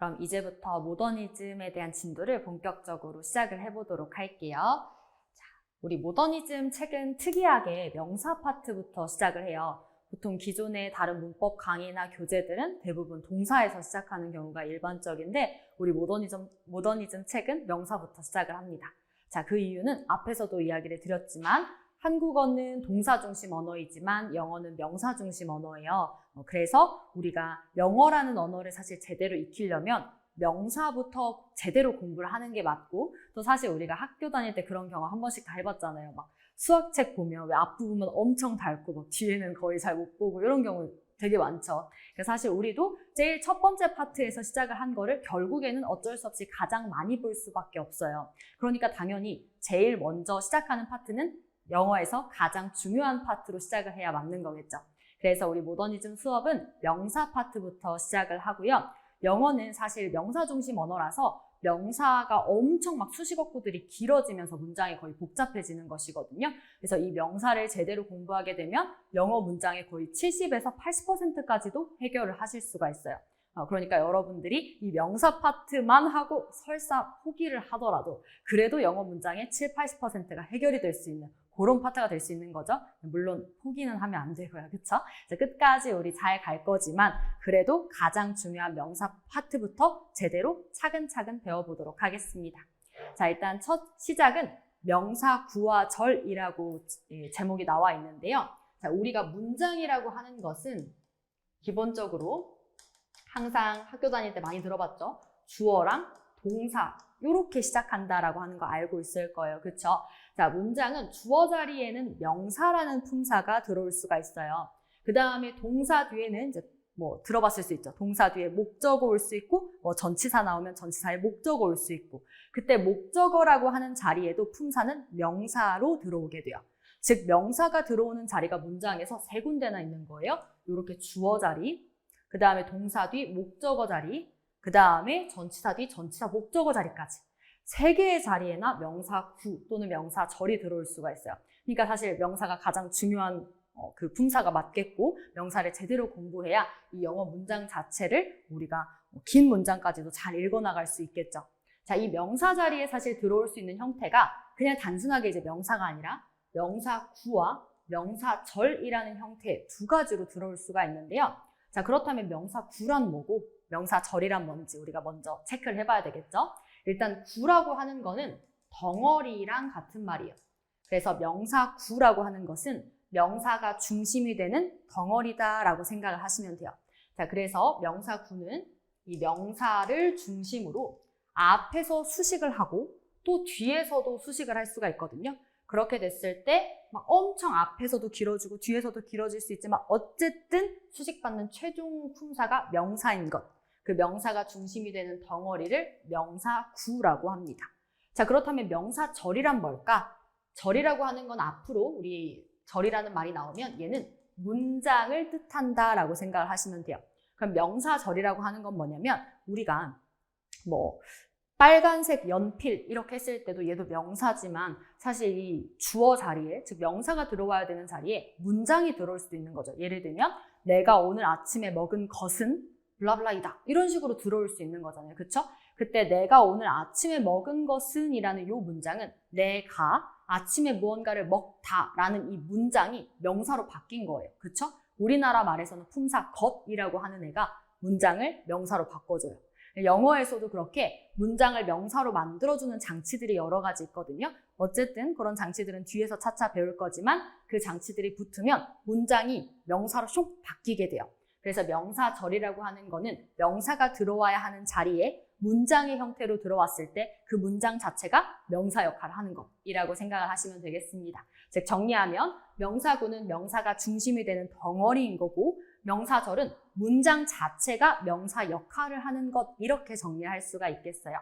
그럼 이제부터 모더니즘에 대한 진도를 본격적으로 시작을 해보도록 할게요. 자, 우리 모더니즘 책은 특이하게 명사 파트부터 시작을 해요. 보통 기존의 다른 문법 강의나 교재들은 대부분 동사에서 시작하는 경우가 일반적인데 우리 모더니즘 책은 명사부터 시작을 합니다. 자, 그 이유는 앞에서도 이야기를 드렸지만 한국어는 동사 중심 언어이지만 영어는 명사 중심 언어예요. 그래서 우리가 영어라는 언어를 사실 제대로 익히려면 명사부터 제대로 공부를 하는 게 맞고, 또 사실 우리가 학교 다닐 때 그런 경험 한 번씩 다 해봤잖아요. 막 수학책 보면 왜 앞부분은 엄청 닳고 막 뒤에는 거의 잘 못 보고 이런 경우 되게 많죠. 그래서 사실 우리도 제일 첫 번째 파트에서 시작을 한 거를 결국에는 어쩔 수 없이 가장 많이 볼 수밖에 없어요. 그러니까 당연히 제일 먼저 시작하는 파트는 영어에서 가장 중요한 파트로 시작을 해야 맞는 거겠죠. 그래서 우리 모더니즘 수업은 명사 파트부터 시작을 하고요. 영어는 사실 명사 중심 언어라서 명사가 엄청 막 수식어구들이 길어지면서 문장이 거의 복잡해지는 것이거든요. 그래서 이 명사를 제대로 공부하게 되면 영어 문장의 거의 70에서 80%까지도 해결을 하실 수가 있어요. 그러니까 여러분들이 이 명사 파트만 하고 설사 포기를 하더라도 그래도 영어 문장의 7, 80%가 해결이 될 수 있는 그런 파트가 될 수 있는 거죠. 물론 포기는 하면 안 되고요. 그쵸? 끝까지 우리 잘 갈 거지만 그래도 가장 중요한 명사 파트부터 제대로 차근차근 배워보도록 하겠습니다. 자, 일단 첫 시작은 명사 구와 절이라고 제목이 나와 있는데요. 자, 우리가 문장이라고 하는 것은 기본적으로 항상 학교 다닐 때 많이 들어봤죠? 주어랑 동사 이렇게 시작한다라고 하는 거 알고 있을 거예요. 그렇죠? 자, 문장은 주어 자리에는 명사라는 품사가 들어올 수가 있어요. 그 다음에 동사 뒤에는 이제 뭐 들어봤을 수 있죠. 동사 뒤에 목적어 올 수 있고 뭐 전치사 나오면 전치사에 목적어 올 수 있고, 그때 목적어라고 하는 자리에도 품사는 명사로 들어오게 돼요. 즉 명사가 들어오는 자리가 문장에서 세 군데나 있는 거예요. 이렇게 주어 자리, 그 다음에 동사 뒤 목적어 자리, 그 다음에 전치사 뒤 전치사 목적어 자리까지 세 개의 자리에나 명사 구 또는 명사 절이 들어올 수가 있어요. 그러니까 사실 명사가 가장 중요한 그 품사가 맞겠고, 명사를 제대로 공부해야 이 영어 문장 자체를 우리가 긴 문장까지도 잘 읽어나갈 수 있겠죠. 자, 이 명사 자리에 사실 들어올 수 있는 형태가 그냥 단순하게 이제 명사가 아니라 명사 구와 명사 절이라는 형태 두 가지로 들어올 수가 있는데요. 자, 그렇다면 명사 구란 뭐고 명사 절이란 뭔지 우리가 먼저 체크를 해봐야 되겠죠. 일단 구라고 하는 거는 덩어리랑 같은 말이에요. 그래서 명사 구라고 하는 것은 명사가 중심이 되는 덩어리다라고 생각을 하시면 돼요. 자, 그래서 명사 구는 이 명사를 중심으로 앞에서 수식을 하고 또 뒤에서도 수식을 할 수가 있거든요. 그렇게 됐을 때 막 엄청 앞에서도 길어지고 뒤에서도 길어질 수 있지만 어쨌든 수식받는 최종 품사가 명사인 것. 그 명사가 중심이 되는 덩어리를 명사구라고 합니다. 자, 그렇다면 명사절이란 뭘까? 절이라고 하는 건 앞으로 우리 절이라는 말이 나오면 얘는 문장을 뜻한다라고 생각을 하시면 돼요. 그럼 명사절이라고 하는 건 뭐냐면 우리가 뭐 빨간색 연필 이렇게 했을 때도 얘도 명사지만 사실 이 주어 자리에, 즉 명사가 들어와야 되는 자리에 문장이 들어올 수도 있는 거죠. 예를 들면 내가 오늘 아침에 먹은 것은 블라블라이다 이런 식으로 들어올 수 있는 거잖아요. 그쵸? 그때 내가 오늘 아침에 먹은 것은 이라는 이 문장은 내가 아침에 무언가를 먹다 라는 이 문장이 명사로 바뀐 거예요. 그쵸? 우리나라 말에서는 품사 것이라고 하는 애가 문장을 명사로 바꿔줘요. 영어에서도 그렇게 문장을 명사로 만들어주는 장치들이 여러 가지 있거든요. 어쨌든 그런 장치들은 뒤에서 차차 배울 거지만 그 장치들이 붙으면 문장이 명사로 쏙 바뀌게 돼요. 그래서 명사절이라고 하는 거는 명사가 들어와야 하는 자리에 문장의 형태로 들어왔을 때 그 문장 자체가 명사 역할을 하는 것이라고 생각을 하시면 되겠습니다. 즉 정리하면 명사구는 명사가 중심이 되는 덩어리인 거고, 명사절은 문장 자체가 명사 역할을 하는 것, 이렇게 정리할 수가 있겠어요.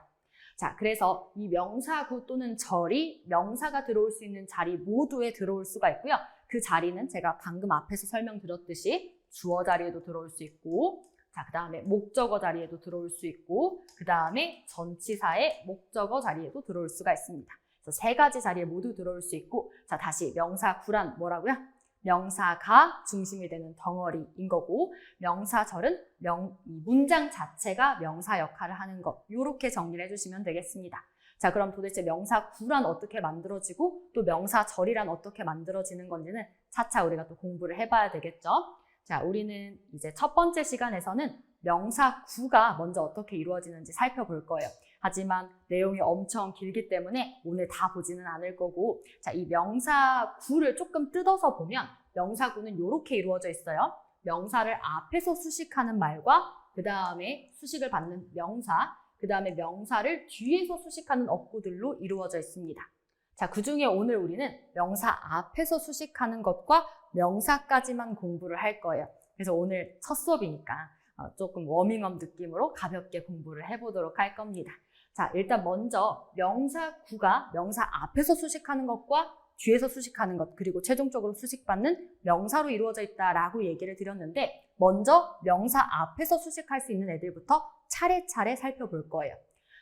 자, 그래서 이 명사구 또는 절이 명사가 들어올 수 있는 자리 모두에 들어올 수가 있고요. 그 자리는 제가 방금 앞에서 설명드렸듯이 주어 자리에도 들어올 수 있고, 자, 그 다음에 목적어 자리에도 들어올 수 있고, 그 다음에 전치사의 목적어 자리에도 들어올 수가 있습니다. 그래서 세 가지 자리에 모두 들어올 수 있고, 자, 다시 명사구란 뭐라고요? 명사가 중심이 되는 덩어리인 거고, 명사절은 이 문장 자체가 명사 역할을 하는 것. 이렇게 정리를 해주시면 되겠습니다. 자, 그럼 도대체 명사구란 어떻게 만들어지고 또 명사절이란 어떻게 만들어지는 건지는 차차 우리가 또 공부를 해봐야 되겠죠. 자, 우리는 이제 첫 번째 시간에서는 명사구가 먼저 어떻게 이루어지는지 살펴볼 거예요. 하지만 내용이 엄청 길기 때문에 오늘 다 보지는 않을 거고, 자, 이 명사구를 조금 뜯어서 보면 명사구는 이렇게 이루어져 있어요. 명사를 앞에서 수식하는 말과 그 다음에 수식을 받는 명사, 그 다음에 명사를 뒤에서 수식하는 어구들로 이루어져 있습니다. 자, 그중에 오늘 우리는 명사 앞에서 수식하는 것과 명사까지만 공부를 할 거예요. 그래서 오늘 첫 수업이니까 조금 워밍업 느낌으로 가볍게 공부를 해보도록 할 겁니다. 자, 일단 먼저 명사구가 명사 앞에서 수식하는 것과 뒤에서 수식하는 것, 그리고 최종적으로 수식받는 명사로 이루어져 있다라고 얘기를 드렸는데, 먼저 명사 앞에서 수식할 수 있는 애들부터 차례차례 살펴볼 거예요.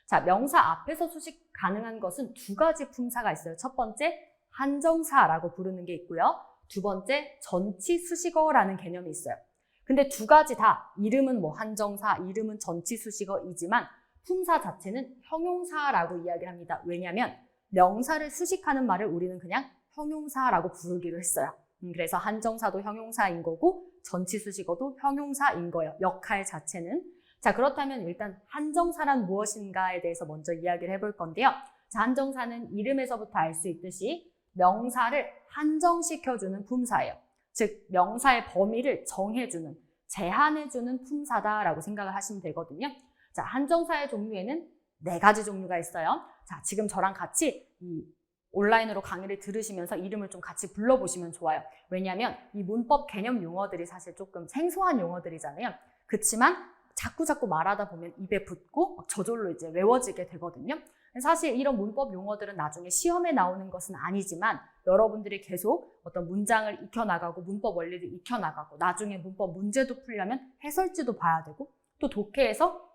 자, 명사 앞에서 수식 가능한 것은 두 가지 품사가 있어요. 첫 번째, 한정사라고 부르는 게 있고요. 두 번째, 전치수식어라는 개념이 있어요. 근데 두 가지 다 이름은 뭐 한정사, 이름은 전치수식어이지만 품사 자체는 형용사라고 이야기를 합니다. 왜냐하면 명사를 수식하는 말을 우리는 그냥 형용사라고 부르기로 했어요. 그래서 한정사도 형용사인 거고 전치수식어도 형용사인 거예요. 역할 자체는. 자, 그렇다면 일단 한정사란 무엇인가에 대해서 먼저 이야기를 해볼 건데요. 자, 한정사는 이름에서부터 알 수 있듯이 명사를 한정시켜주는 품사예요. 즉, 명사의 범위를 정해주는, 제한해주는 품사다라고 생각을 하시면 되거든요. 자, 한정사의 종류에는 4가지 종류가 있어요. 자, 지금 저랑 같이 이 온라인으로 강의를 들으시면서 이름을 좀 같이 불러보시면 좋아요. 왜냐하면 이 문법 개념 용어들이 사실 조금 생소한 용어들이잖아요. 그렇지만 자꾸 말하다 보면 입에 붙고 저절로 이제 외워지게 되거든요. 사실 이런 문법 용어들은 나중에 시험에 나오는 것은 아니지만 여러분들이 계속 어떤 문장을 익혀나가고 문법 원리를 익혀나가고 나중에 문법 문제도 풀려면 해설지도 봐야 되고 또 독해에서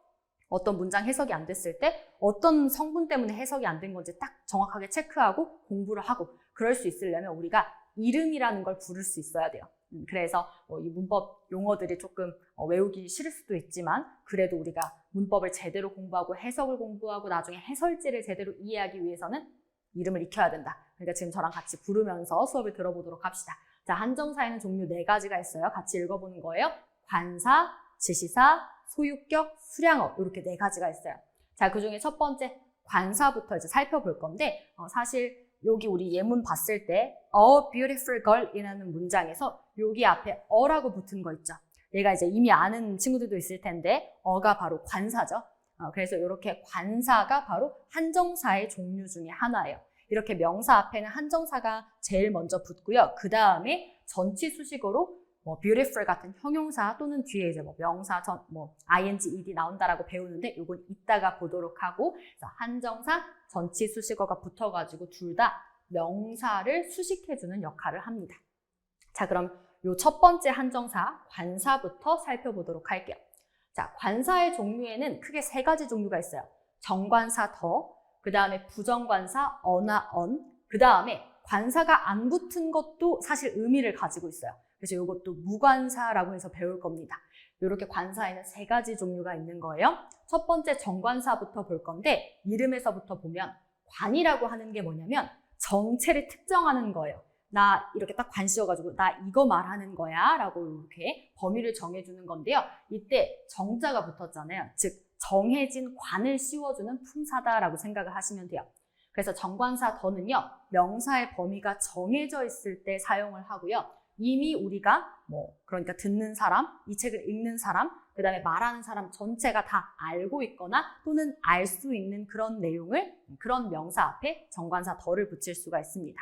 어떤 문장 해석이 안 됐을 때 어떤 성분 때문에 해석이 안 된 건지 딱 정확하게 체크하고 공부를 하고 그럴 수 있으려면 우리가 이름이라는 걸 부를 수 있어야 돼요. 그래서 이 문법 용어들이 조금 외우기 싫을 수도 있지만 그래도 우리가 문법을 제대로 공부하고 해석을 공부하고 나중에 해설지를 제대로 이해하기 위해서는 이름을 익혀야 된다. 그러니까 지금 저랑 같이 부르면서 수업을 들어보도록 합시다. 자, 한정사에는 종류 4가지가 있어요. 같이 읽어보는 거예요. 관사, 지시사, 소유격, 수량어 이렇게 4가지가 있어요. 자, 그중에 첫 번째 관사부터 이제 살펴볼 건데 사실 여기 우리 예문 봤을 때 A beautiful girl이라는 문장에서 여기 앞에 어라고 붙은 거 있죠. 얘가 이제 이미 아는 친구들도 있을 텐데 어가 바로 관사죠. 그래서 이렇게 관사가 바로 한정사의 종류 중에 하나예요. 이렇게 명사 앞에는 한정사가 제일 먼저 붙고요. 그 다음에 전치수식어로 beautiful 같은 형용사 또는 뒤에 이제 명사, ing, ed 나온다라고 배우는데 이건 이따가 보도록 하고 그래서 한정사, 전치수식어가 붙어가지고 둘 다 명사를 수식해주는 역할을 합니다. 자, 그럼 요 첫 번째 한정사, 관사부터 살펴보도록 할게요. 자, 관사의 종류에는 크게 3가지 종류가 있어요. 정관사 더, 그 다음에 부정관사 어나 언, 그 다음에 관사가 안 붙은 것도 사실 의미를 가지고 있어요. 그래서 이것도 무관사라고 해서 배울 겁니다. 이렇게 관사에는 3가지 종류가 있는 거예요. 첫 번째 정관사부터 볼 건데 이름에서부터 보면 관이라고 하는 게 뭐냐면 정체를 특정하는 거예요. 나 이렇게 딱 관 씌워가지고 나 이거 말하는 거야 라고 이렇게 범위를 정해주는 건데요. 이때 정자가 붙었잖아요. 즉 정해진 관을 씌워주는 품사다라고 생각을 하시면 돼요. 그래서 정관사 더는요. 명사의 범위가 정해져 있을 때 사용을 하고요. 이미 우리가 그러니까 듣는 사람, 이 책을 읽는 사람, 그 다음에 말하는 사람 전체가 다 알고 있거나 또는 알 수 있는 그런 내용을 그런 명사 앞에 정관사 더를 붙일 수가 있습니다.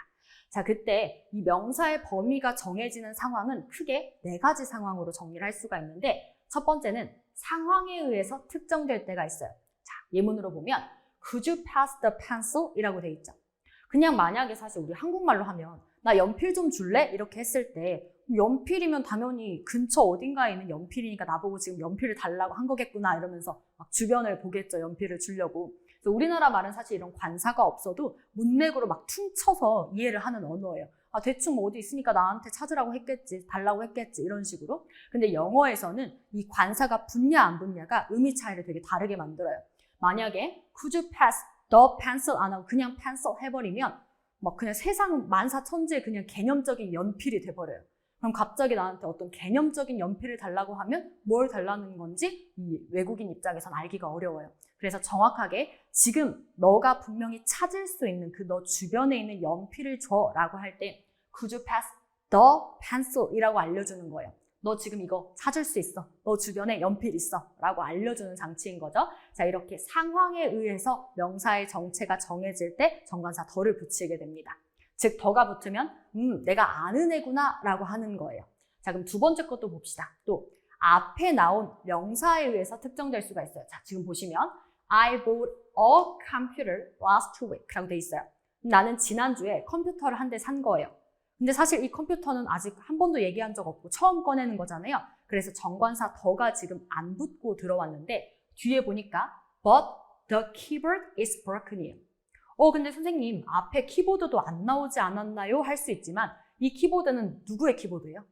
자, 그때 이 명사의 범위가 정해지는 상황은 크게 4가지 상황으로 정리를 할 수가 있는데 첫 번째는 상황에 의해서 특정될 때가 있어요. 자, 예문으로 보면 Could you pass the pencil? 이라고 돼 있죠. 그냥 만약에 사실 우리 한국말로 하면 나 연필 좀 줄래? 이렇게 했을 때 연필이면 당연히 근처 어딘가에 있는 연필이니까 나보고 지금 연필을 달라고 한 거겠구나 이러면서 막 주변을 보겠죠. 연필을 주려고. 그래서 우리나라 말은 사실 이런 관사가 없어도 문맥으로 막 퉁쳐서 이해를 하는 언어예요. 아, 대충 뭐 어디 있으니까 나한테 찾으라고 했겠지, 달라고 했겠지 이런 식으로. 근데 영어에서는 이 관사가 붙냐 안 붙냐가 의미 차이를 되게 다르게 만들어요. 만약에 could you pass the pencil 안 하고 그냥 pencil 해버리면 막 그냥 세상 만사천지의 그냥 개념적인 연필이 돼버려요. 그럼 갑자기 나한테 어떤 개념적인 연필을 달라고 하면 뭘 달라는 건지 이 외국인 입장에선 알기가 어려워요. 그래서 정확하게 지금 너가 분명히 찾을 수 있는 그 너 주변에 있는 연필을 줘라고 할 때 could you pass the pencil 이라고 알려주는 거예요. 너 지금 이거 찾을 수 있어. 너 주변에 연필 있어. 라고 알려주는 장치인 거죠. 자, 이렇게 상황에 의해서 명사의 정체가 정해질 때 정관사 더를 붙이게 됩니다. 즉, 더가 붙으면 내가 아는 애구나 라고 하는 거예요. 자, 그럼 두 번째 것도 봅시다. 또 앞에 나온 명사에 의해서 특정될 수가 있어요. 자, 지금 보시면 I bought a computer last week 라고 돼 있어요. 나는 지난주에 컴퓨터를 한 대 산 거예요. 근데 사실 이 컴퓨터는 아직 한 번도 얘기한 적 없고 처음 꺼내는 거잖아요. 그래서 정관사 더가 지금 안 붙고 들어왔는데 뒤에 보니까 but the keyboard is broken이에요. 근데 선생님 앞에 키보드도 안 나오지 않았나요? 할 수 있지만 이 키보드는 누구의 키보드예요?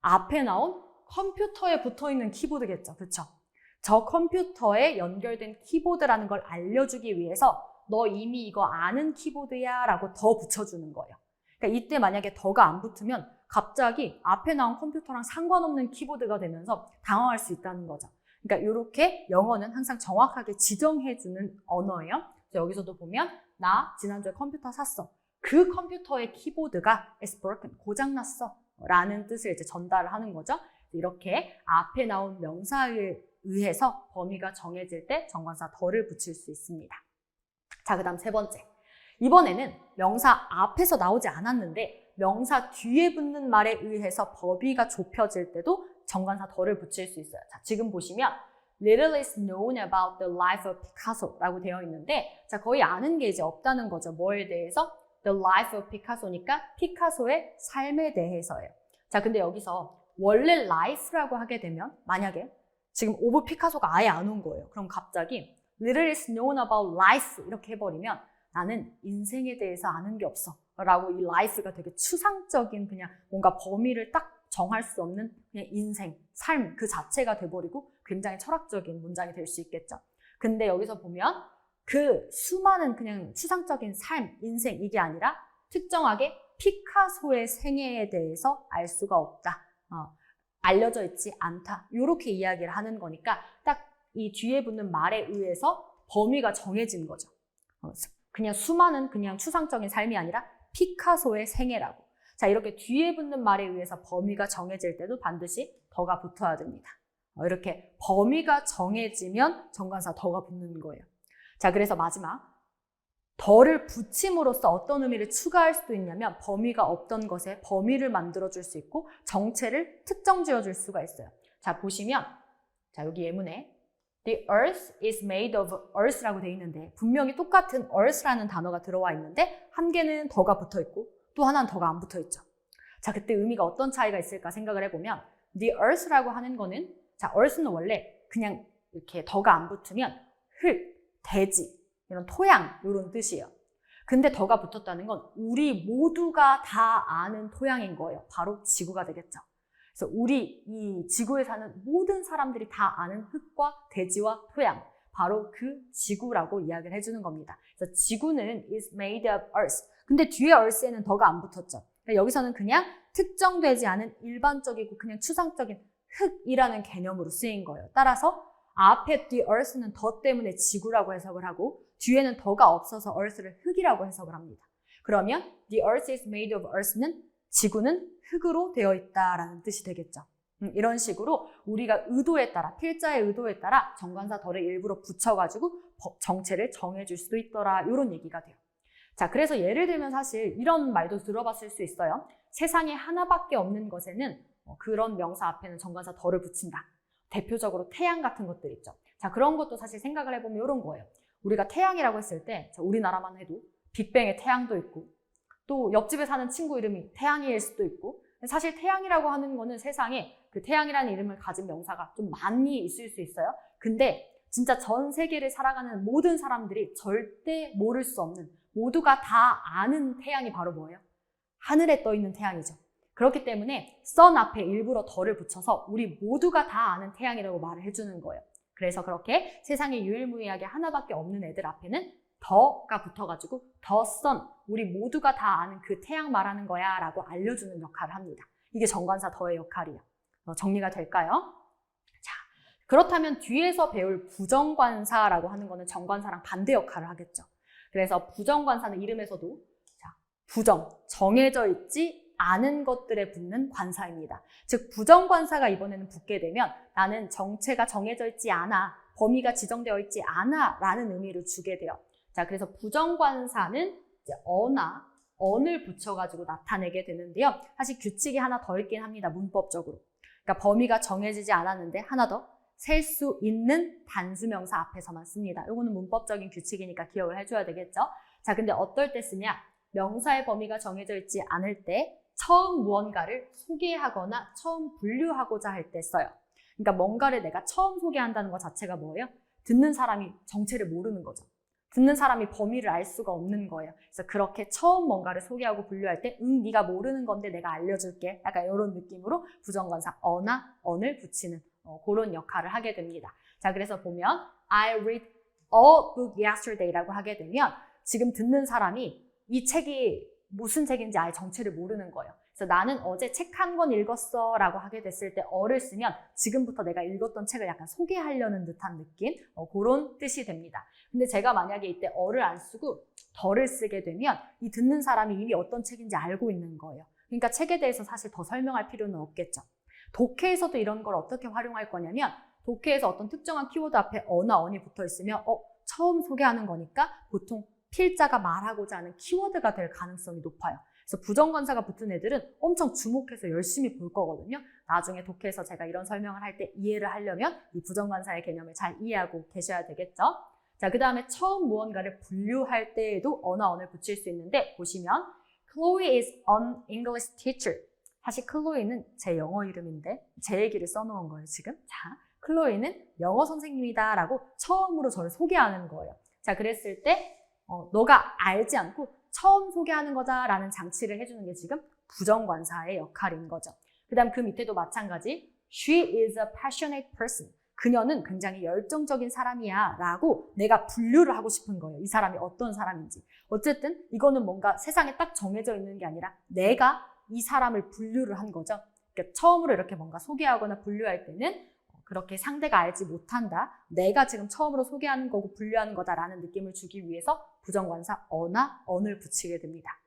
앞에 나온 컴퓨터에 붙어있는 키보드겠죠. 그렇죠? 저 컴퓨터에 연결된 키보드라는 걸 알려주기 위해서 너 이미 이거 아는 키보드야 라고 더 붙여주는 거예요. 그러니까 이때 만약에 더가 안 붙으면 갑자기 앞에 나온 컴퓨터랑 상관없는 키보드가 되면서 당황할 수 있다는 거죠. 그러니까 이렇게 영어는 항상 정확하게 지정해주는 언어예요. 여기서도 보면 나 지난주에 컴퓨터 샀어. 그 컴퓨터의 키보드가 is broken, 고장났어 라는 뜻을 이제 전달을 하는 거죠. 이렇게 앞에 나온 명사에 의해서 범위가 정해질 때 정관사 더를 붙일 수 있습니다. 자, 그 다음 세 번째. 이번에는 명사 앞에서 나오지 않았는데 명사 뒤에 붙는 말에 의해서 범위가 좁혀질 때도 정관사 더를 붙일 수 있어요. 자, 지금 보시면 Little is known about the life of Picasso 라고 되어 있는데 자, 거의 아는 게 이제 없다는 거죠. 뭐에 대해서? The life of Picasso니까 피카소의 삶에 대해서예요. 자, 근데 여기서 원래 life라고 하게 되면 만약에 지금 of 피카소가 아예 안 온 거예요. 그럼 갑자기 Little is known about life 이렇게 해버리면 나는 인생에 대해서 아는 게 없어 라고 이 life가 되게 추상적인 그냥 뭔가 범위를 딱 정할 수 없는 그냥 인생, 삶 그 자체가 돼버리고 굉장히 철학적인 문장이 될 수 있겠죠. 근데 여기서 보면 그 수많은 그냥 추상적인 삶, 인생 이게 아니라 특정하게 피카소의 생애에 대해서 알 수가 없다. 알려져 있지 않다. 이렇게 이야기를 하는 거니까 딱 이 뒤에 붙는 말에 의해서 범위가 정해진 거죠. 그냥 수많은 그냥 추상적인 삶이 아니라 피카소의 생애라고. 자, 이렇게 뒤에 붙는 말에 의해서 범위가 정해질 때도 반드시 더가 붙어야 됩니다. 이렇게 범위가 정해지면 정관사 더가 붙는 거예요. 자, 그래서 마지막 더를 붙임으로써 어떤 의미를 추가할 수도 있냐면 범위가 없던 것에 범위를 만들어줄 수 있고 정체를 특정 지어줄 수가 있어요. 자, 보시면 자, 여기 예문에 The earth is made of earth라고 돼 있는데 분명히 똑같은 earth라는 단어가 들어와 있는데 한 개는 더가 붙어 있고 또 하나는 더가 안 붙어 있죠. 자, 그때 의미가 어떤 차이가 있을까 생각을 해보면 The earth라고 하는 거는 자, earth는 원래 그냥 이렇게 더가 안 붙으면 흙, 대지, 이런 토양 이런 뜻이에요. 근데 더가 붙었다는 건 우리 모두가 다 아는 토양인 거예요. 바로 지구가 되겠죠. 그래서 우리 이 지구에 사는 모든 사람들이 다 아는 흙과 대지와 토양, 바로 그 지구라고 이야기를 해주는 겁니다. 그래서 지구는 is made of earth. 근데 뒤에 earth에는 더가 안 붙었죠. 그러니까 여기서는 그냥 특정되지 않은 일반적이고 그냥 추상적인 흙이라는 개념으로 쓰인 거예요. 따라서 앞에 the earth는 더 때문에 지구라고 해석을 하고 뒤에는 더가 없어서 earth를 흙이라고 해석을 합니다. 그러면 the earth is made of earth는 지구는 흙으로 되어 있다라는 뜻이 되겠죠. 이런 식으로 우리가 의도에 따라, 필자의 의도에 따라 정관사 더를 일부러 붙여가지고 정체를 정해줄 수도 있더라 이런 얘기가 돼요. 자, 그래서 예를 들면 사실 이런 말도 들어봤을 수 있어요. 세상에 하나밖에 없는 것에는 그런 명사 앞에는 정관사 더를 붙인다. 대표적으로 태양 같은 것들 있죠. 자, 그런 것도 사실 생각을 해보면 이런 거예요. 우리가 태양이라고 했을 때 우리나라만 해도 빅뱅의 태양도 있고 또 옆집에 사는 친구 이름이 태양이일 수도 있고 사실 태양이라고 하는 거는 세상에 그 태양이라는 이름을 가진 명사가 좀 많이 있을 수 있어요. 근데 진짜 전 세계를 살아가는 모든 사람들이 절대 모를 수 없는 모두가 다 아는 태양이 바로 뭐예요? 하늘에 떠 있는 태양이죠. 그렇기 때문에 sun 앞에 일부러 더를 붙여서 우리 모두가 다 아는 태양이라고 말을 해주는 거예요. 그래서 그렇게 세상에 유일무이하게 하나밖에 없는 애들 앞에는 더가 붙어가지고 the sun, 우리 모두가 다 아는 그 태양 말하는 거야 라고 알려주는 역할을 합니다. 이게 정관사 더의 역할이에요. 정리가 될까요? 자, 그렇다면 뒤에서 배울 부정관사라고 하는 거는 정관사랑 반대 역할을 하겠죠. 그래서 부정관사는 이름에서도 부정, 정해져 있지 않은 것들에 붙는 관사입니다. 즉 부정관사가 이번에는 붙게 되면 나는 정체가 정해져 있지 않아, 범위가 지정되어 있지 않아 라는 의미를 주게 돼요. 자, 그래서 부정관사는 이제 어나 언을 붙여가지고 나타내게 되는데요. 사실 규칙이 하나 더 있긴 합니다. 문법적으로. 그러니까 범위가 정해지지 않았는데 하나 더 셀 수 있는 단수명사 앞에서만 씁니다. 이거는 문법적인 규칙이니까 기억을 해줘야 되겠죠. 자, 근데 어떨 때 쓰냐? 명사의 범위가 정해져 있지 않을 때 처음 무언가를 소개하거나 처음 분류하고자 할 때 써요. 그러니까 뭔가를 내가 처음 소개한다는 것 자체가 뭐예요? 듣는 사람이 정체를 모르는 거죠. 듣는 사람이 범위를 알 수가 없는 거예요. 그래서 그렇게 처음 뭔가를 소개하고 분류할 때 네가 모르는 건데 내가 알려줄게. 약간 이런 느낌으로 부정관사 어나 언을 붙이는 그런 역할을 하게 됩니다. 자, 그래서 보면 I read a book yesterday라고 하게 되면 지금 듣는 사람이 이 책이 무슨 책인지 아예 정체를 모르는 거예요. 그래서 나는 어제 책 한 권 읽었어 라고 하게 됐을 때 어를 쓰면 지금부터 내가 읽었던 책을 약간 소개하려는 듯한 느낌, 그런 뜻이 됩니다. 근데 제가 만약에 이때 어를 안 쓰고 더를 쓰게 되면 이 듣는 사람이 이미 어떤 책인지 알고 있는 거예요. 그러니까 책에 대해서 사실 더 설명할 필요는 없겠죠. 독해에서도 이런 걸 어떻게 활용할 거냐면 독해에서 어떤 특정한 키워드 앞에 어나 언이 붙어 있으면 처음 소개하는 거니까 보통 필자가 말하고자 하는 키워드가 될 가능성이 높아요. 그래서 부정관사가 붙은 애들은 엄청 주목해서 열심히 볼 거거든요. 나중에 독해에서 제가 이런 설명을 할 때 이해를 하려면 이 부정관사의 개념을 잘 이해하고 계셔야 되겠죠. 자, 그 다음에 처음 무언가를 분류할 때에도 어나 언을 붙일 수 있는데 보시면 Chloe is an English teacher. 사실 클로이는 제 영어 이름인데 제 얘기를 써놓은 거예요, 지금. 자, 클로이는 영어 선생님이다 라고 처음으로 저를 소개하는 거예요. 자, 그랬을 때 너가 알지 않고 처음 소개하는 거다라는 장치를 해주는 게 지금 부정관사의 역할인 거죠. 그 다음 그 밑에도 마찬가지 She is a passionate person. 그녀는 굉장히 열정적인 사람이야 라고 내가 분류를 하고 싶은 거예요. 이 사람이 어떤 사람인지. 어쨌든 이거는 뭔가 세상에 딱 정해져 있는 게 아니라 내가 이 사람을 분류를 한 거죠. 그러니까 처음으로 이렇게 뭔가 소개하거나 분류할 때는 그렇게 상대가 알지 못한다. 내가 지금 처음으로 소개하는 거고 분류하는 거다라는 느낌을 주기 위해서 부정관사 어나 언을 붙이게 됩니다.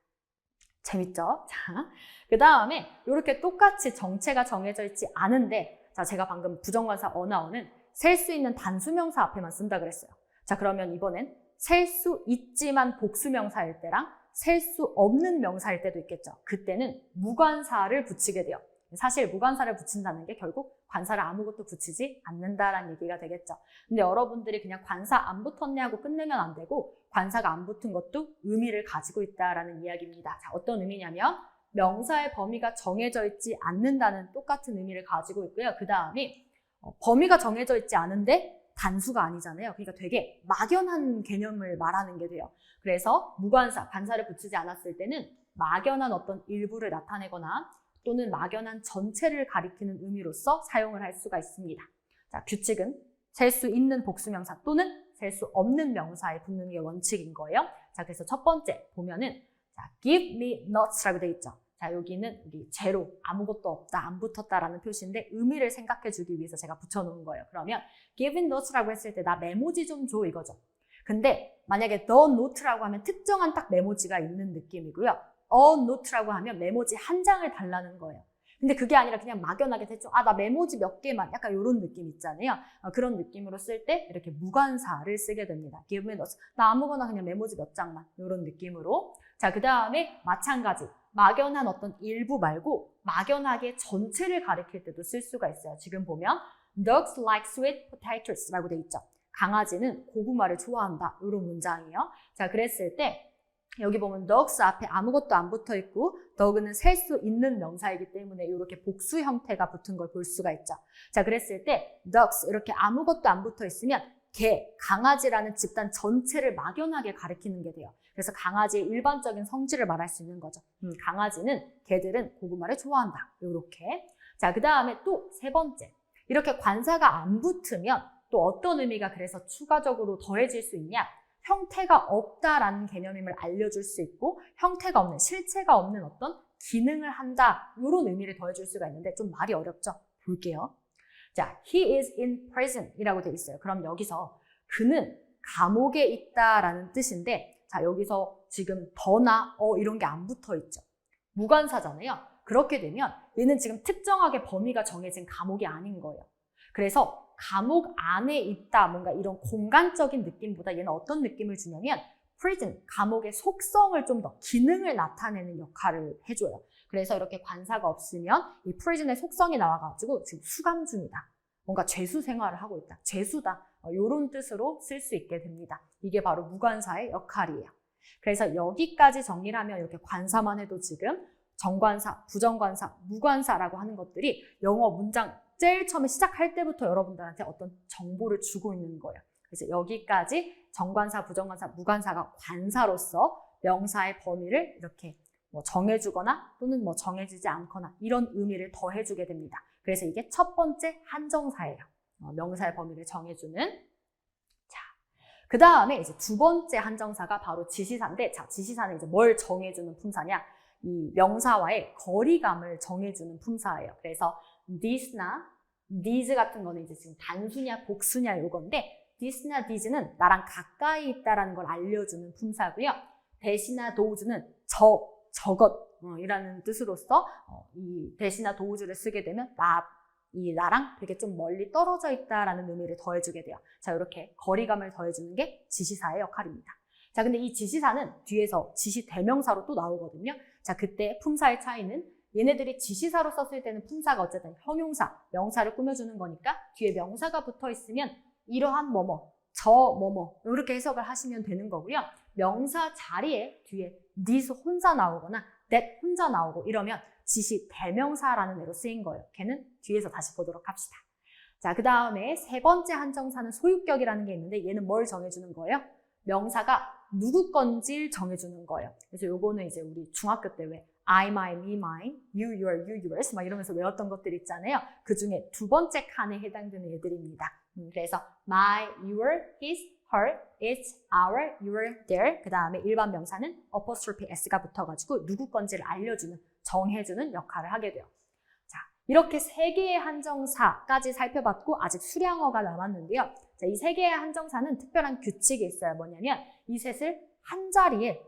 재밌죠? 자, 그 다음에 이렇게 똑같이 정체가 정해져 있지 않은데 자, 제가 방금 부정관사 어나 언은 셀 수 있는 단수명사 앞에만 쓴다 그랬어요. 자, 그러면 이번엔 셀 수 있지만 복수명사일 때랑 셀 수 없는 명사일 때도 있겠죠. 그때는 무관사를 붙이게 돼요. 사실 무관사를 붙인다는 게 결국 관사를 아무것도 붙이지 않는다라는 얘기가 되겠죠. 근데 여러분들이 그냥 관사 안 붙었냐고 끝내면 안 되고 관사가 안 붙은 것도 의미를 가지고 있다라는 이야기입니다. 자, 어떤 의미냐면 명사의 범위가 정해져 있지 않는다는 똑같은 의미를 가지고 있고요. 그 다음에 범위가 정해져 있지 않은데 단수가 아니잖아요. 그러니까 되게 막연한 개념을 말하는 게 돼요. 그래서 무관사, 관사를 붙이지 않았을 때는 막연한 어떤 일부를 나타내거나 또는 막연한 전체를 가리키는 의미로서 사용을 할 수가 있습니다. 자, 규칙은 셀 수 있는 복수명사 또는 셀 수 없는 명사에 붙는 게 원칙인 거예요. 자, 그래서 첫 번째 보면은 자, give me nuts라고 돼 있죠. 자, 여기는 여기 제로, 아무것도 없다, 안 붙었다라는 표시인데 의미를 생각해 주기 위해서 제가 붙여놓은 거예요. 그러면 give me nuts라고 했을 때 나 메모지 좀 줘 이거죠. 근데 만약에 the note라고 하면 특정한 딱 메모지가 있는 느낌이고요. a note라고 하면 메모지 한 장을 달라는 거예요. 근데 그게 아니라 그냥 막연하게 대충 나 메모지 몇 개만 약간 이런 느낌 있잖아요. 그런 느낌으로 쓸 때 이렇게 무관사를 쓰게 됩니다. give me notes. 나 아무거나 그냥 메모지 몇 장만 이런 느낌으로. 자, 그 다음에 마찬가지 막연한 어떤 일부 말고 막연하게 전체를 가리킬 때도 쓸 수가 있어요. 지금 보면 dogs like sweet potatoes라고 돼 있죠. 강아지는 고구마를 좋아한다. 이런 문장이에요. 자, 그랬을 때 여기 보면 dogs 앞에 아무것도 안 붙어 있고 dog는 셀 수 있는 명사이기 때문에 이렇게 복수 형태가 붙은 걸 볼 수가 있죠. 자, 그랬을 때 dogs 이렇게 아무것도 안 붙어 있으면 개, 강아지라는 집단 전체를 막연하게 가리키는 게 돼요. 그래서 강아지의 일반적인 성질을 말할 수 있는 거죠. 강아지는, 개들은 고구마를 좋아한다. 이렇게. 자, 그 다음에 또 세 번째. 이렇게 관사가 안 붙으면 또 어떤 의미가 그래서 추가적으로 더해질 수 있냐? 형태가 없다라는 개념임을 알려줄 수 있고 형태가 없는, 실체가 없는 어떤 기능을 한다. 이런 의미를 더해줄 수가 있는데 좀 말이 어렵죠? 볼게요. 자, he is in prison 이라고 되어 있어요. 그럼 여기서 그는 감옥에 있다라는 뜻인데 자, 여기서 지금 더나 이런 게 안 붙어 있죠. 무관사잖아요. 그렇게 되면 얘는 지금 특정하게 범위가 정해진 감옥이 아닌 거예요. 그래서 감옥 안에 있다, 뭔가 이런 공간적인 느낌보다 얘는 어떤 느낌을 주냐면 prison, 감옥의 속성을 좀 더 기능을 나타내는 역할을 해줘요. 그래서 이렇게 관사가 없으면 이 prison의 속성이 나와가지고 지금 수감 중이다. 뭔가 죄수 생활을 하고 있다. 죄수다. 이런 뜻으로 쓸 수 있게 됩니다. 이게 바로 무관사의 역할이에요. 그래서 여기까지 정리를 하면 이렇게 관사만 해도 지금 정관사, 부정관사, 무관사라고 하는 것들이 영어 문장 제일 처음에 시작할 때부터 여러분들한테 어떤 정보를 주고 있는 거예요. 그래서 여기까지 정관사, 부정관사, 무관사가 관사로서 명사의 범위를 이렇게 정해주거나 또는 정해지지 않거나 이런 의미를 더해주게 됩니다. 그래서 이게 첫 번째 한정사예요. 명사의 범위를 정해주는. 자, 그 다음에 이제 두 번째 한정사가 바로 지시사인데, 자, 지시사는 이제 뭘 정해주는 품사냐? 이 명사와의 거리감을 정해주는 품사예요. 그래서 this나 these 같은 거는 이제 지금 단수냐 복수냐 요건데 this나 these는 나랑 가까이 있다라는 걸 알려주는 품사고요. 대시나 those는 저것 이라는 뜻으로서 이 대시나 those를 쓰게 되면 나랑 되게 좀 멀리 떨어져 있다라는 의미를 더해주게 돼요. 자, 이렇게 거리감을 더해주는 게 지시사의 역할입니다. 자, 근데 이 지시사는 뒤에서 지시 대명사로 또 나오거든요. 자, 그때 품사의 차이는 얘네들이 지시사로 썼을 때는 품사가 어쨌든 형용사, 명사를 꾸며주는 거니까 뒤에 명사가 붙어 있으면 이러한 뭐뭐, 저 뭐뭐 이렇게 해석을 하시면 되는 거고요. 명사 자리에 뒤에 this 혼자 나오거나 that 혼자 나오고 이러면 지시 대명사라는 애로 쓰인 거예요. 걔는 뒤에서 다시 보도록 합시다. 자, 그 다음에 세 번째 한정사는 소유격이라는 게 있는데 얘는 뭘 정해주는 거예요? 명사가 누구 건지를 정해주는 거예요. 그래서 요거는 이제 우리 중학교 때 왜 I, my, me, mine, you, your, you, yours 막 이러면서 외웠던 것들 있잖아요. 그 중에 두 번째 칸에 해당되는 애들입니다. 그래서 my, your, his, her, its, our, your, their 그 다음에 일반 명사는 apostrophe s가 붙어가지고 누구 건지를 알려주는, 정해주는 역할을 하게 돼요. 자, 이렇게 세 개의 한정사까지 살펴봤고 아직 수량어가 남았는데요. 자, 이 세 개의 한정사는 특별한 규칙이 있어요. 뭐냐면 이 셋을 한 자리에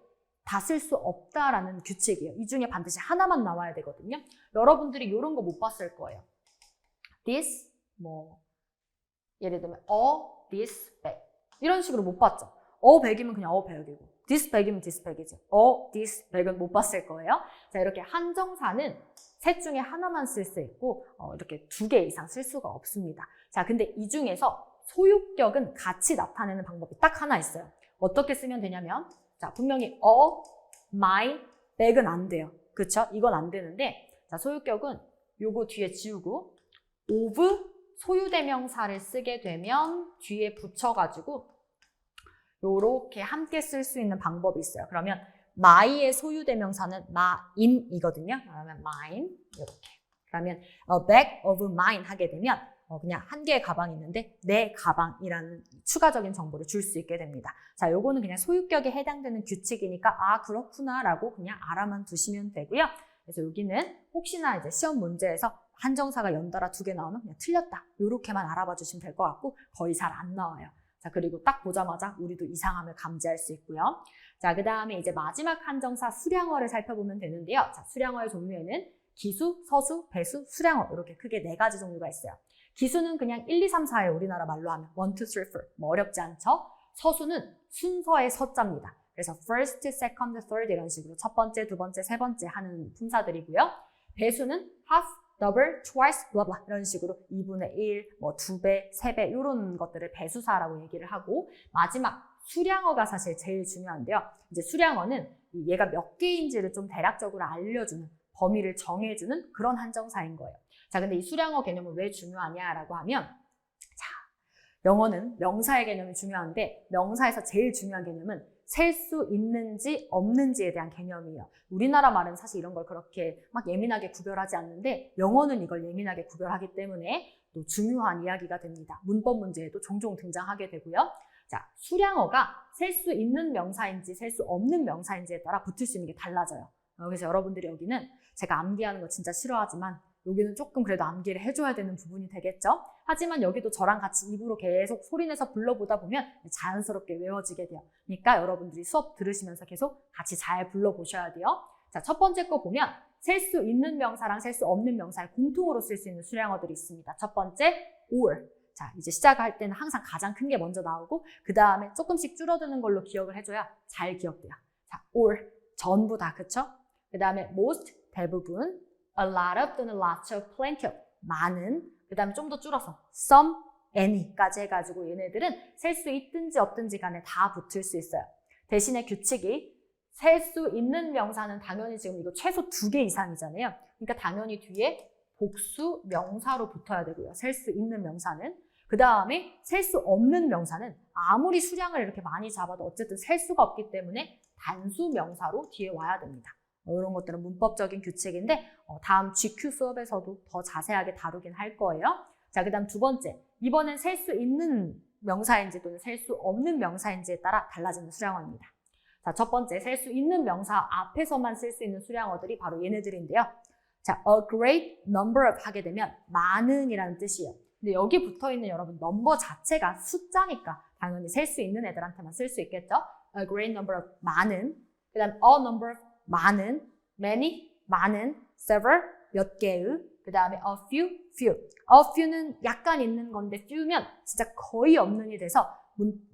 다 쓸 수 없다라는 규칙이에요. 이 중에 반드시 하나만 나와야 되거든요. 여러분들이 이런 거 못 봤을 거예요. this, 예를 들면 this bag 이런 식으로 못 봤죠. bag이면 그냥 bag이고 this bag이면 this bag이죠. this bag은 못 봤을 거예요. 자, 이렇게 한정사는 셋 중에 하나만 쓸 수 있고 이렇게 두 개 이상 쓸 수가 없습니다. 자, 근데 이 중에서 소유격은 같이 나타내는 방법이 딱 하나 있어요. 어떻게 쓰면 되냐면 자, 분명히 my bag은 안 돼요. 그쵸? 이건 안 되는데 자, 소유격은 요거 뒤에 지우고 of 소유대명사를 쓰게 되면 뒤에 붙여가지고 요렇게 함께 쓸 수 있는 방법이 있어요. 그러면 my의 소유대명사는 mine이거든요. 그러면 mine 이렇게. 그러면 a bag of mine 하게 되면 그냥 한 개의 가방이 있는데 내 가방이라는 추가적인 정보를 줄 수 있게 됩니다. 자, 요거는 그냥 소유격에 해당되는 규칙이니까 아 그렇구나 라고 그냥 알아만 두시면 되고요. 그래서 여기는 혹시나 이제 시험 문제에서 한정사가 연달아 두 개 나오면 그냥 틀렸다 요렇게만 알아봐 주시면 될 것 같고 거의 잘 안 나와요. 자, 그리고 딱 보자마자 우리도 이상함을 감지할 수 있고요. 자, 그 다음에 이제 마지막 한정사 수량어를 살펴보면 되는데요. 자, 수량어의 종류에는 기수, 서수, 배수, 수량어 이렇게 크게 네 가지 종류가 있어요. 기수는 그냥 1, 2, 3, 4예요. 우리나라 말로 하면 1, 2, 3, 4 어렵지 않죠? 서수는 순서의 서자입니다. 그래서 first, second, third 이런 식으로 첫 번째, 두 번째, 세 번째 하는 품사들이고요. 배수는 half, double, twice, blah blah 이런 식으로 2분의 1, 2배, 3배 이런 것들을 배수사라고 얘기를 하고 마지막 수량어가 사실 제일 중요한데요. 이제 수량어는 얘가 몇 개인지를 좀 대략적으로 알려주는 범위를 정해주는 그런 한정사인 거예요. 자, 근데 이 수량어 개념은 왜 중요하냐라고 하면 자, 영어는 명사의 개념이 중요한데 명사에서 제일 중요한 개념은 셀 수 있는지 없는지에 대한 개념이에요. 우리나라 말은 사실 이런 걸 그렇게 막 예민하게 구별하지 않는데 영어는 이걸 예민하게 구별하기 때문에 또 중요한 이야기가 됩니다. 문법 문제에도 종종 등장하게 되고요. 자, 수량어가 셀 수 있는 명사인지 셀 수 없는 명사인지에 따라 붙을 수 있는 게 달라져요. 그래서 여러분들이 여기는 제가 암기하는 거 진짜 싫어하지만 여기는 조금 그래도 암기를 해줘야 되는 부분이 되겠죠. 하지만 여기도 저랑 같이 입으로 계속 소리내서 불러보다 보면 자연스럽게 외워지게 돼요. 그러니까 여러분들이 수업 들으시면서 계속 같이 잘 불러보셔야 돼요. 자, 첫 번째 거 보면 셀 수 있는 명사랑 셀 수 없는 명사에 공통으로 쓸 수 있는 수량어들이 있습니다. 첫 번째, or. 자, 이제 시작할 때는 항상 가장 큰 게 먼저 나오고 그 다음에 조금씩 줄어드는 걸로 기억을 해줘야 잘 기억돼요. 자, or. 전부 다, 그쵸? 그 다음에 most, 대부분. a lot of 또는 lots of, plenty of, 많은, 그 다음에 좀 더 줄어서 some, any까지 해가지고 얘네들은 셀 수 있든지 없든지 간에 다 붙을 수 있어요. 대신에 규칙이 셀 수 있는 명사는 당연히 지금 이거 최소 2개 이상이잖아요. 그러니까 당연히 뒤에 복수 명사로 붙어야 되고요. 셀 수 있는 명사는. 그 다음에 셀 수 없는 명사는 아무리 수량을 이렇게 많이 잡아도 어쨌든 셀 수가 없기 때문에 단수 명사로 뒤에 와야 됩니다. 이런 것들은 문법적인 규칙인데 다음 GQ 수업에서도 더 자세하게 다루긴 할 거예요. 자, 그 다음 두 번째. 이번엔 셀 수 있는 명사인지 또는 셀 수 없는 명사인지에 따라 달라지는 수량어입니다. 자, 첫 번째, 셀 수 있는 명사 앞에서만 쓸 수 있는 수량어들이 바로 얘네들인데요. 자, a great number of 하게 되면 많은이라는 뜻이에요. 근데 여기 붙어있는 여러분 넘버 자체가 숫자니까 당연히 셀 수 있는 애들한테만 쓸 수 있겠죠. A great number of 많은, 그 다음 a number of 많은, many, 많은, several, 몇 개의, 그 다음에 a few, few. a few는 약간 있는 건데 few면 진짜 거의 없는이 돼서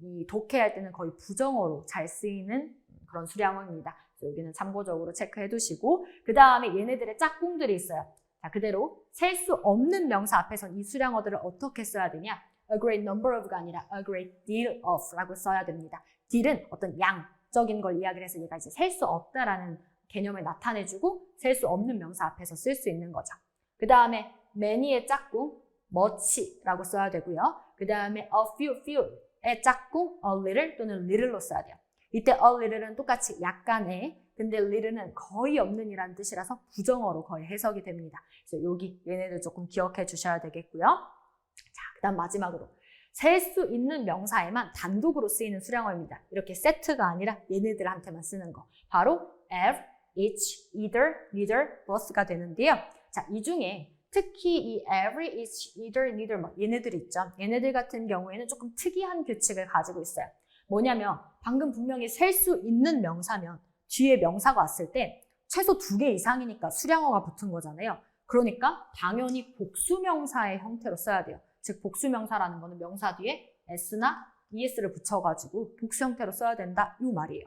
이 독해할 때는 거의 부정어로 잘 쓰이는 그런 수량어입니다. 여기는 참고적으로 체크해 두시고 그 다음에 얘네들의 짝꿍들이 있어요. 자, 그대로 셀 수 없는 명사 앞에선 이 수량어들을 어떻게 써야 되냐? a great number of가 아니라 a great deal of 라고 써야 됩니다. deal은 어떤 양적인 걸 이야기를 해서 얘가 이제 셀 수 없다라는 개념을 나타내주고 셀 수 없는 명사 앞에서 쓸 수 있는 거죠. 그 다음에 many의 짝꿍 much라고 써야 되고요. 그 다음에 a few의 짝꿍 a little 또는 little로 써야 돼요. 이때 a little은 똑같이 약간의, 근데 little는 거의 없는 이라는 뜻이라서 부정어로 거의 해석이 됩니다. 그래서 여기 얘네들 조금 기억해 주셔야 되겠고요. 자, 그 다음 마지막으로 셀 수 있는 명사에만 단독으로 쓰이는 수량어입니다. 이렇게 세트가 아니라 얘네들한테만 쓰는 거. 바로 every, each, either, neither, both가 되는데요. 자, 이 중에 특히 이 every, each, either, neither 얘네들 있죠. 얘네들 같은 경우에는 조금 특이한 규칙을 가지고 있어요. 뭐냐면 방금 분명히 셀 수 있는 명사면 뒤에 명사가 왔을 때 최소 2개 이상이니까 수량어가 붙은 거잖아요. 그러니까 당연히 복수명사의 형태로 써야 돼요. 즉 복수명사라는 거는 명사 뒤에 s나 es를 붙여가지고 복수 형태로 써야 된다 이 말이에요.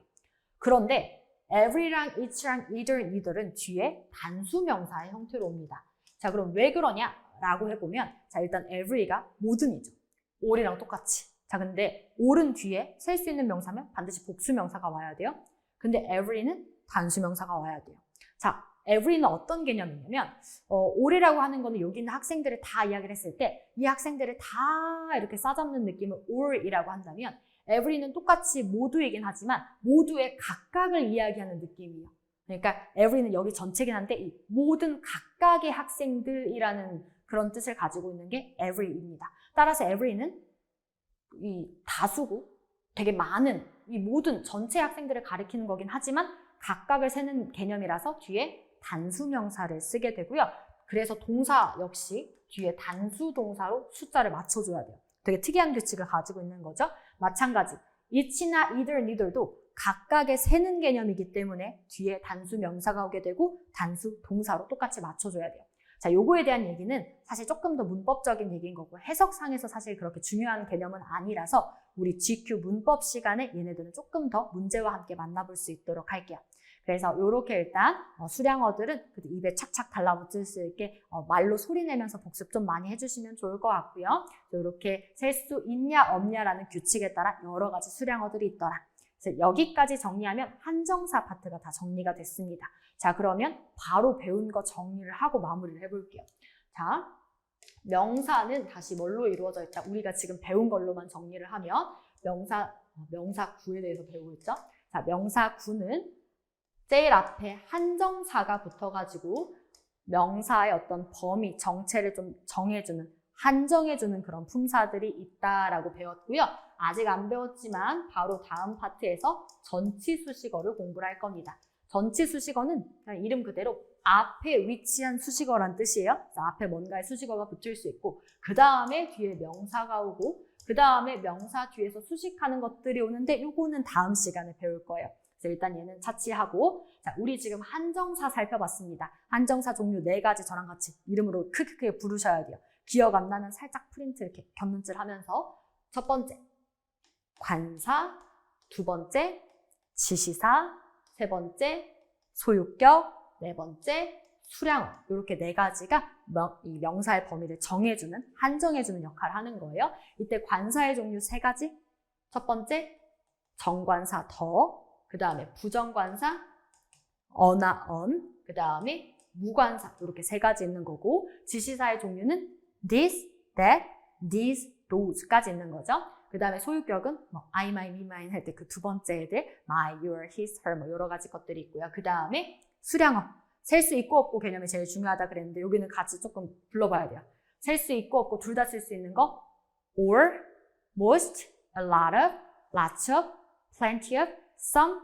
그런데 every랑 each랑 either, neither은 뒤에 단수명사의 형태로 옵니다. 자, 그럼 왜 그러냐라고 해보면 자, 일단 every가 모든이죠. all이랑 똑같이. 자, 근데 all은 뒤에 셀 수 있는 명사면 반드시 복수명사가 와야 돼요. 근데 every는 단수명사가 와야 돼요. 자, every는 어떤 개념이냐면 all이라고 하는 거는 여기 있는 학생들을 다 이야기를 했을 때 이 학생들을 다 이렇게 싸잡는 느낌을 all이라고 한다면 every는 똑같이 모두이긴 하지만 모두의 각각을 이야기하는 느낌이에요. 그러니까 every는 여기 전체긴 한데 이 모든 각각의 학생들이라는 그런 뜻을 가지고 있는 게 every입니다. 따라서 every는 이 다수고 되게 많은 이 모든 전체 학생들을 가리키는 거긴 하지만 각각을 세는 개념이라서 뒤에 단수명사를 쓰게 되고요. 그래서 동사 역시 뒤에 단수 동사로 숫자를 맞춰줘야 돼요. 되게 특이한 규칙을 가지고 있는 거죠. 마찬가지 each나 either, neither도 각각의 세는 개념이기 때문에 뒤에 단수 명사가 오게 되고 단수 동사로 똑같이 맞춰줘야 돼요. 자, 요거에 대한 얘기는 사실 조금 더 문법적인 얘기인 거고 해석상에서 사실 그렇게 중요한 개념은 아니라서 우리 GQ 문법 시간에 얘네들은 조금 더 문제와 함께 만나볼 수 있도록 할게요. 그래서 이렇게 일단 수량어들은 입에 착착 달라붙을 수 있게 말로 소리내면서 복습 좀 많이 해주시면 좋을 것 같고요. 이렇게 셀 수 있냐 없냐라는 규칙에 따라 여러 가지 수량어들이 있더라. 그래서 여기까지 정리하면 한정사 파트가 다 정리가 됐습니다. 자, 그러면 바로 배운 거 정리를 하고 마무리를 해볼게요. 자, 명사는 다시 뭘로 이루어져 있다? 우리가 지금 배운 걸로만 정리를 하면 명사구에 대해서 배우고 있죠? 자, 명사구는 제일 앞에 한정사가 붙어가지고 명사의 어떤 범위, 정체를 좀 정해주는, 한정해주는 그런 품사들이 있다라고 배웠고요. 아직 안 배웠지만 바로 다음 파트에서 전치수식어를 공부를 할 겁니다. 전치수식어는 그냥 이름 그대로 앞에 위치한 수식어란 뜻이에요. 그래서 앞에 뭔가의 수식어가 붙을 수 있고 그 다음에 뒤에 명사가 오고 그 다음에 명사 뒤에서 수식하는 것들이 오는데 요거는 다음 시간에 배울 거예요. 그래서 일단 얘는 차치하고 자, 우리 지금 한정사 살펴봤습니다. 한정사 종류 4가지 저랑 같이 이름으로 크게 부르셔야 돼요. 기억 안 나면 살짝 프린트 이렇게 곁눈질 하면서 첫 번째 관사, 두 번째 지시사, 세 번째 소유격, 네 번째 수량어 이렇게 4가지가 이 명사의 범위를 정해주는, 한정해주는 역할을 하는 거예요. 이때 관사의 종류 3가지. 첫 번째 정관사 더, 그 다음에 부정관사 어나 언, 그 다음에 무관사 이렇게 3가지 있는 거고 지시사의 종류는 this, that, these, those까지 있는 거죠. 그 다음에 소유격은 뭐 I, my, me, mine 할 때 그 두 번째 애들 my, your, his, her 뭐 여러 가지 것들이 있고요. 그 다음에 수량어 셀 수 있고 없고 개념이 제일 중요하다 그랬는데 여기는 같이 조금 불러봐야 돼요. 셀 수 있고 없고 둘 다 쓸 수 있는 거 or, most, a lot of, lots of, plenty of, some,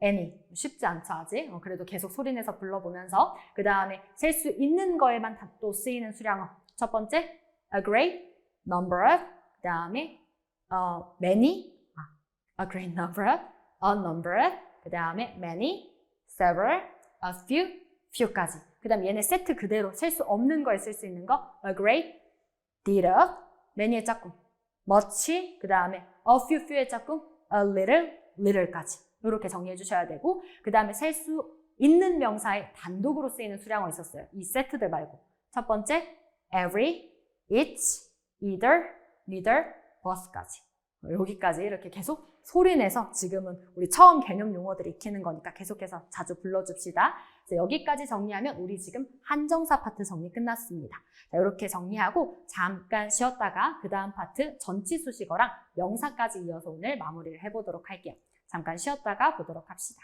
any. 쉽지 않죠 아직. 그래도 계속 소리내서 불러보면서 그 다음에 셀 수 있는 거에만 또 쓰이는 수량어. 첫 번째 a great number of, 그 다음에 many, a great number of, a number of, 그 다음에 many, several, a few, few까지. 그 다음에 얘네 세트 그대로 셀 수 없는 거에 쓸 수 있는 거 a great deal of, many의 짝꿍 much, 그 다음에 a few, few의 짝꿍 a little, little까지 이렇게 정리해 주셔야 되고 그 다음에 셀 수 있는 명사에 단독으로 쓰이는 수량어 있었어요. 이 세트들 말고 첫 번째 every, each, either, neither, both까지 여기까지 이렇게 계속 소리내서 지금은 우리 처음 개념 용어들 익히는 거니까 계속해서 자주 불러줍시다. 여기까지 정리하면 우리 지금 한정사 파트 정리 끝났습니다. 자, 이렇게 정리하고 잠깐 쉬었다가 그 다음 파트 전치수식어랑 명사까지 이어서 오늘 마무리를 해보도록 할게요. 잠깐 쉬었다가 보도록 합시다.